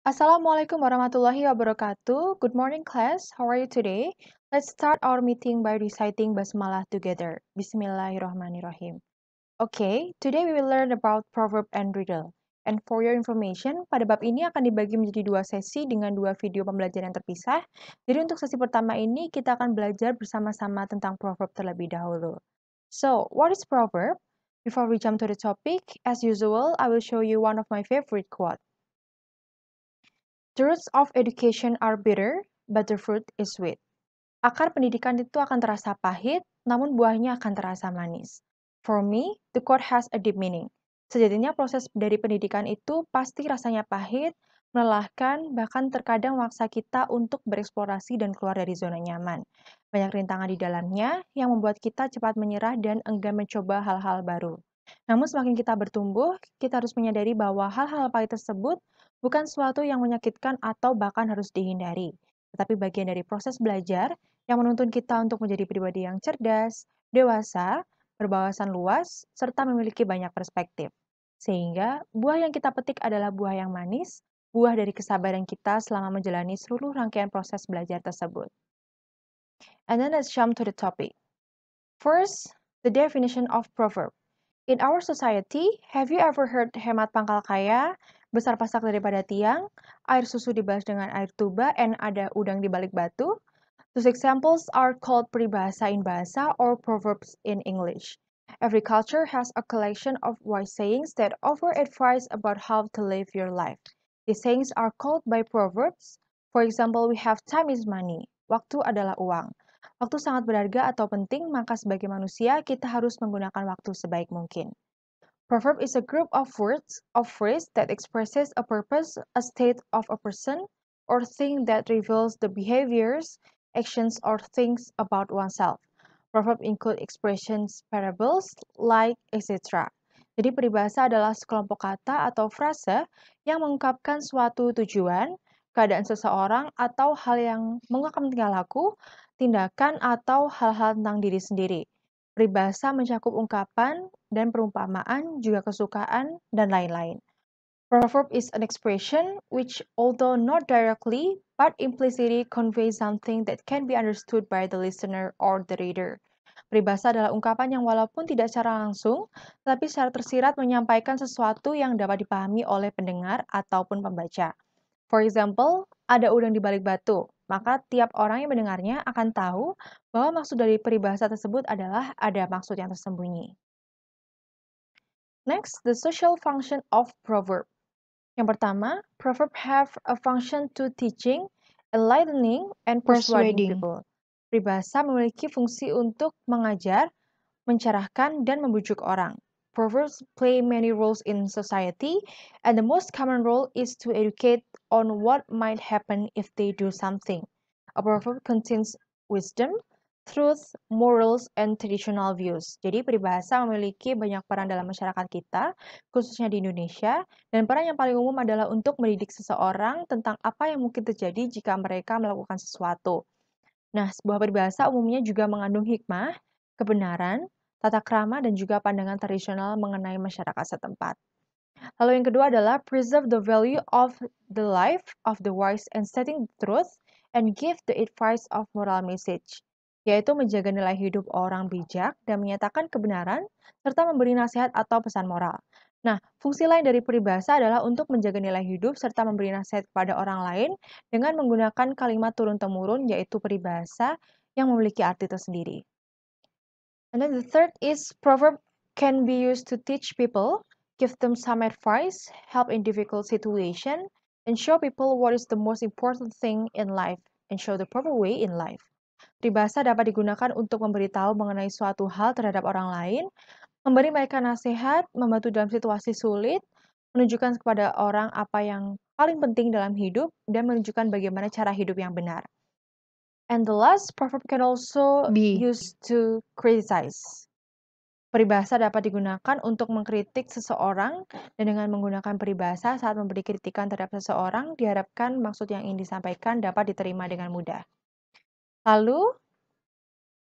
Assalamualaikum warahmatullahi wabarakatuh. Good morning, class. How are you today? Let's start our meeting by reciting basmalah together. Bismillahirrahmanirrahim. Okay, today we will learn about proverb and riddle. And for your information, pada bab ini akan dibagi menjadi dua sesi dengan dua video pembelajaran terpisah. Jadi untuk sesi pertama ini kita akan belajar bersama-sama tentang proverb terlebih dahulu. So, what is proverb? Before we jump to the topic, as usual, I will show you one of my favorite quotes. The roots of education are bitter, but the fruit is sweet. Akar pendidikan itu akan terasa pahit, namun buahnya akan terasa manis. For me, the quote has a deep meaning. Sejatinya proses dari pendidikan itu pasti rasanya pahit, melelahkan, bahkan terkadang memaksa kita untuk bereksplorasi dan keluar dari zona nyaman. Banyak rintangan di dalamnya yang membuat kita cepat menyerah dan enggan mencoba hal-hal baru. Namun semakin kita bertumbuh, kita harus menyadari bahwa hal-hal pahit tersebut bukan sesuatu yang menyakitkan atau bahkan harus dihindari, tetapi bagian dari proses belajar yang menuntun kita untuk menjadi pribadi yang cerdas, dewasa, berwawasan luas, serta memiliki banyak perspektif. Sehingga buah yang kita petik adalah buah yang manis, buah dari kesabaran kita selama menjalani seluruh rangkaian proses belajar tersebut. And then let's jump to the topic. First, the definition of proverb. In our society, have you ever heard hemat pangkal kaya, besar pasak daripada tiang, air susu dibalas dengan air tuba, and ada udang di balik batu? Those examples are called peribahasa in bahasa or proverbs in English. Every culture has a collection of wise sayings that offer advice about how to live your life. These sayings are called by proverbs. For example, we have time is money. Waktu adalah uang. Waktu sangat berharga atau penting, maka sebagai manusia kita harus menggunakan waktu sebaik mungkin. Proverb is a group of words or phrase that expresses a purpose, a state of a person, or thing that reveals the behaviors, actions, or things about oneself. Proverb include expressions, parables, like, etc. Jadi peribahasa adalah sekelompok kata atau frase yang mengungkapkan suatu tujuan, keadaan seseorang, atau hal yang mengungkapkan tingkah laku, tindakan, atau hal-hal tentang diri sendiri. Peribahasa mencakup ungkapan dan perumpamaan, juga kesukaan, dan lain-lain. Proverb is an expression which, although not directly, but implicitly conveys something that can be understood by the listener or the reader. Peribahasa adalah ungkapan yang walaupun tidak secara langsung, tetapi secara tersirat menyampaikan sesuatu yang dapat dipahami oleh pendengar ataupun pembaca. For example, ada udang di balik batu, maka tiap orang yang mendengarnya akan tahu bahwa maksud dari peribahasa tersebut adalah ada maksud yang tersembunyi. Next, the social function of proverb. Yang pertama, proverb have a function to teaching, enlightening, and persuading people. Peribahasa memiliki fungsi untuk mengajar, mencerahkan, dan membujuk orang. Proverbs play many roles in society, and the most common role is to educate on what might happen if they do something. A proverb contains wisdom, truth, morals, and traditional views. Jadi peribahasa memiliki banyak peran dalam masyarakat kita, khususnya di Indonesia, dan peran yang paling umum adalah untuk mendidik seseorang tentang apa yang mungkin terjadi jika mereka melakukan sesuatu. Nah, sebuah peribahasa umumnya juga mengandung hikmah, kebenaran, tata krama, dan juga pandangan tradisional mengenai masyarakat setempat. Lalu yang kedua adalah preserve the value of the life of the wise and setting the truth and give the advice of moral message, yaitu menjaga nilai hidup orang bijak dan menyatakan kebenaran serta memberi nasihat atau pesan moral. Nah, fungsi lain dari peribahasa adalah untuk menjaga nilai hidup serta memberi nasihat kepada orang lain dengan menggunakan kalimat turun-temurun, yaitu peribahasa yang memiliki arti tersendiri. And then the third is proverb can be used to teach people, give them some advice, help in difficult situation, and show people what is the most important thing in life, and show the proper way in life. Peribahasa dapat digunakan untuk memberitahu mengenai suatu hal terhadap orang lain, memberi mereka nasihat, membantu dalam situasi sulit, menunjukkan kepada orang apa yang paling penting dalam hidup, dan menunjukkan bagaimana cara hidup yang benar. And the last, proverb can also be used to criticize. Peribahasa dapat digunakan untuk mengkritik seseorang, dan dengan menggunakan peribahasa saat memberi kritikan terhadap seseorang, diharapkan maksud yang ingin disampaikan dapat diterima dengan mudah. Lalu,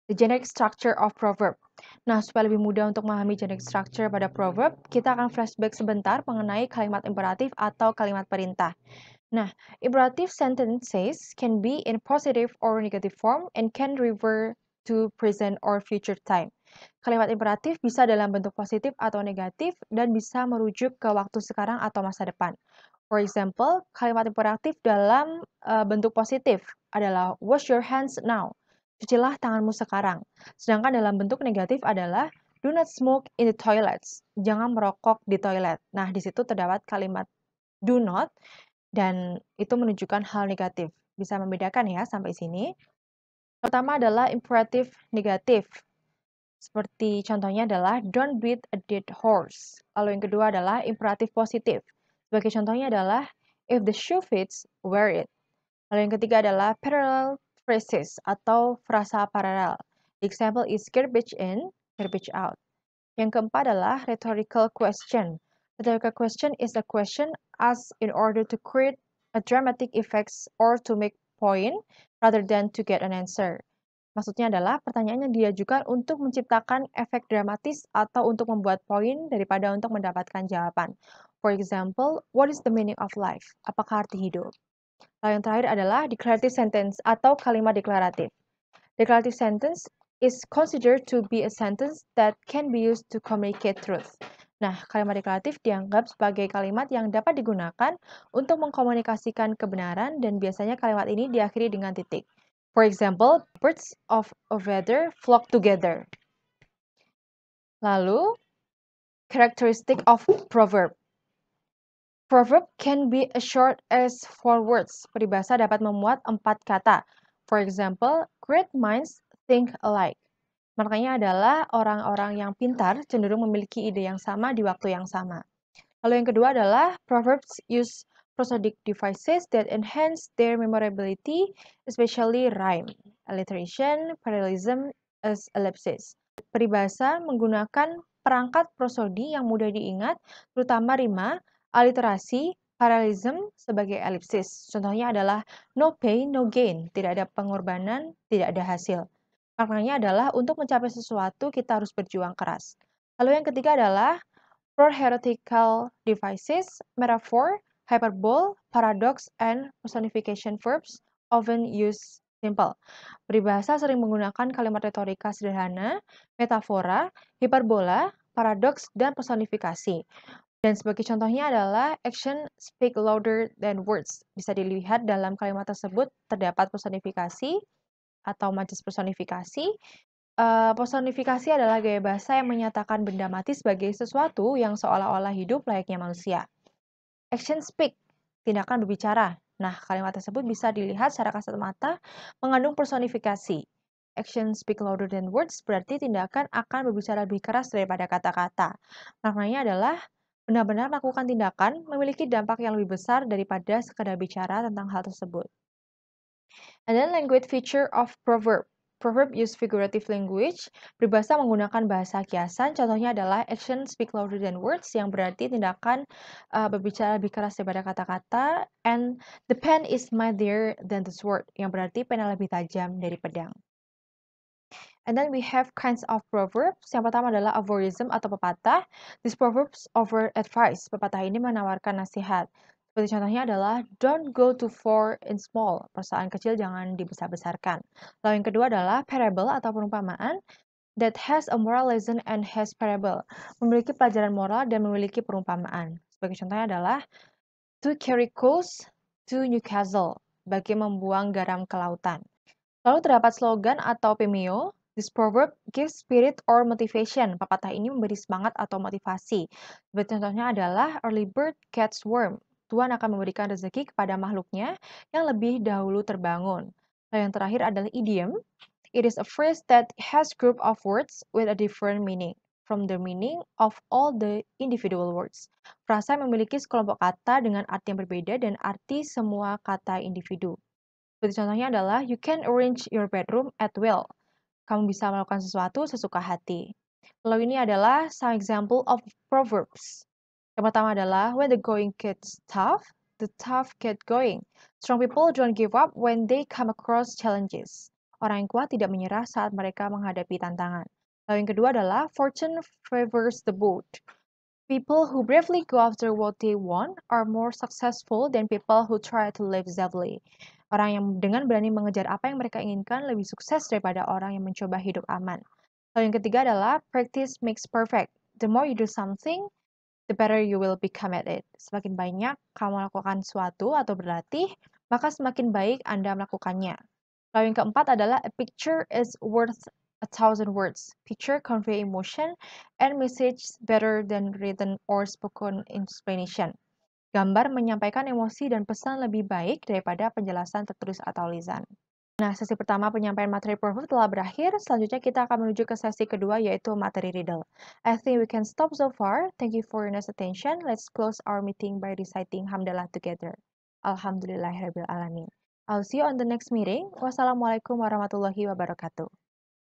the generic structure of proverb. Nah, supaya lebih mudah untuk memahami generic structure pada proverb, kita akan flashback sebentar mengenai kalimat imperatif atau kalimat perintah. Nah, imperative sentences can be in positive or negative form and can refer to present or future time. Kalimat imperatif bisa dalam bentuk positif atau negatif dan bisa merujuk ke waktu sekarang atau masa depan. For example, kalimat imperatif dalam bentuk positif adalah wash your hands now. Cucilah tanganmu sekarang. Sedangkan dalam bentuk negatif adalah do not smoke in the toilets. Jangan merokok di toilet. Nah, di situ terdapat kalimat do not dan itu menunjukkan hal negatif. Bisa membedakan ya sampai sini. Pertama adalah imperatif negatif. Seperti contohnya adalah don't beat a dead horse. Lalu yang kedua adalah imperatif positif. Sebagai contohnya adalah if the shoe fits, wear it. Lalu yang ketiga adalah parallel phrases atau frasa paralel. The example is garbage in, garbage out. Yang keempat adalah rhetorical question. Rhetorical question is a question asked in order to create a dramatic effects or to make point rather than to get an answer. Maksudnya adalah pertanyaan yang diajukan untuk menciptakan efek dramatis atau untuk membuat poin daripada untuk mendapatkan jawaban. For example, what is the meaning of life? Apakah arti hidup? Lalu yang terakhir adalah declarative sentence atau kalimat deklaratif. Declarative sentence is considered to be a sentence that can be used to communicate truth. Nah, kalimat deklaratif dianggap sebagai kalimat yang dapat digunakan untuk mengkomunikasikan kebenaran dan biasanya kalimat ini diakhiri dengan titik. For example, birds of a feather flock together. Lalu, characteristic of proverb. Proverb can be as short as 4 words. Peribahasa dapat memuat 4 kata. For example, great minds think alike. Maknanya adalah orang-orang yang pintar cenderung memiliki ide yang sama di waktu yang sama. Lalu yang kedua adalah proverbs use prosodic devices that enhance their memorability, especially rhyme, alliteration, parallelism, as ellipsis. Peribahasa menggunakan perangkat prosodi yang mudah diingat, terutama rima, aliterasi, parallelism sebagai elipsis. Contohnya adalah no pain, no gain, tidak ada pengorbanan, tidak ada hasil. Maknanya adalah untuk mencapai sesuatu kita harus berjuang keras. Lalu yang ketiga adalah proheretical devices, metaphor, hyperbole, paradox, and personification verbs often use simple. Peribahasa sering menggunakan kalimat retorika sederhana, metafora, hiperbola, paradoks, dan personifikasi. Dan sebagai contohnya adalah action speak louder than words. Bisa dilihat dalam kalimat tersebut terdapat personifikasi atau majas personifikasi. Personifikasi adalah gaya bahasa yang menyatakan benda mati sebagai sesuatu yang seolah-olah hidup layaknya manusia. Action speak, tindakan berbicara. Nah, kalimat tersebut bisa dilihat secara kasat mata mengandung personifikasi. Action speak louder than words berarti tindakan akan berbicara lebih keras daripada kata-kata. Maknanya adalah benar-benar melakukan tindakan memiliki dampak yang lebih besar daripada sekadar bicara tentang hal tersebut. And then language feature of proverb. Proverb use figurative language. Peribahasa menggunakan bahasa kiasan. Contohnya adalah action speak louder than words, yang berarti tindakan berbicara lebih keras daripada kata-kata. And the pen is mightier than the sword, yang berarti pena lebih tajam dari pedang. And then we have kinds of proverbs. Yang pertama adalah aphorism atau pepatah. These proverbs offer advice. Pepatah ini menawarkan nasihat. Seperti contohnya adalah don't go too far in small. Persoalan kecil jangan dibesar-besarkan. Lalu yang kedua adalah parable atau perumpamaan. That has a moral lesson and has parable. Memiliki pelajaran moral dan memiliki perumpamaan. Sebagai contohnya adalah to carry coals to Newcastle. Bagi membuang garam ke lautan. Lalu terdapat slogan atau pemio. This proverb gives spirit or motivation. Pepatah ini memberi semangat atau motivasi. Seperti contohnya adalah early bird gets worm. Tuhan akan memberikan rezeki kepada makhluknya yang lebih dahulu terbangun. Lalu yang terakhir adalah idiom. It is a phrase that has group of words with a different meaning from the meaning of all the individual words. Frasa memiliki sekelompok kata dengan arti yang berbeda dan arti semua kata individu. Seperti contohnya adalah you can arrange your bedroom at will. Kamu bisa melakukan sesuatu sesuka hati. Lalu ini adalah some example of proverbs. Yang pertama adalah when the going gets tough, the tough get going. Strong people don't give up when they come across challenges. Orang yang kuat tidak menyerah saat mereka menghadapi tantangan. Lalu yang kedua adalah fortune favors the bold. People who bravely go after what they want are more successful than people who try to live safely. Orang yang dengan berani mengejar apa yang mereka inginkan lebih sukses daripada orang yang mencoba hidup aman. Lalu yang ketiga adalah practice makes perfect. The more you do something, the better you will become at it. Semakin banyak kamu melakukan sesuatu atau berlatih, maka semakin baik Anda melakukannya. Lalu yang keempat adalah a picture is worth a thousand words. Picture convey emotion and message better than written or spoken explanation. Gambar menyampaikan emosi dan pesan lebih baik daripada penjelasan tertulis atau lisan. Nah, sesi pertama penyampaian materi proverb telah berakhir. Selanjutnya kita akan menuju ke sesi kedua yaitu materi riddle. I think we can stop so far. Thank you for your nice attention. Let's close our meeting by reciting hamdalah together. Alhamdulillahirabbil alamin. I'll see you on the next meeting. Wassalamualaikum warahmatullahi wabarakatuh.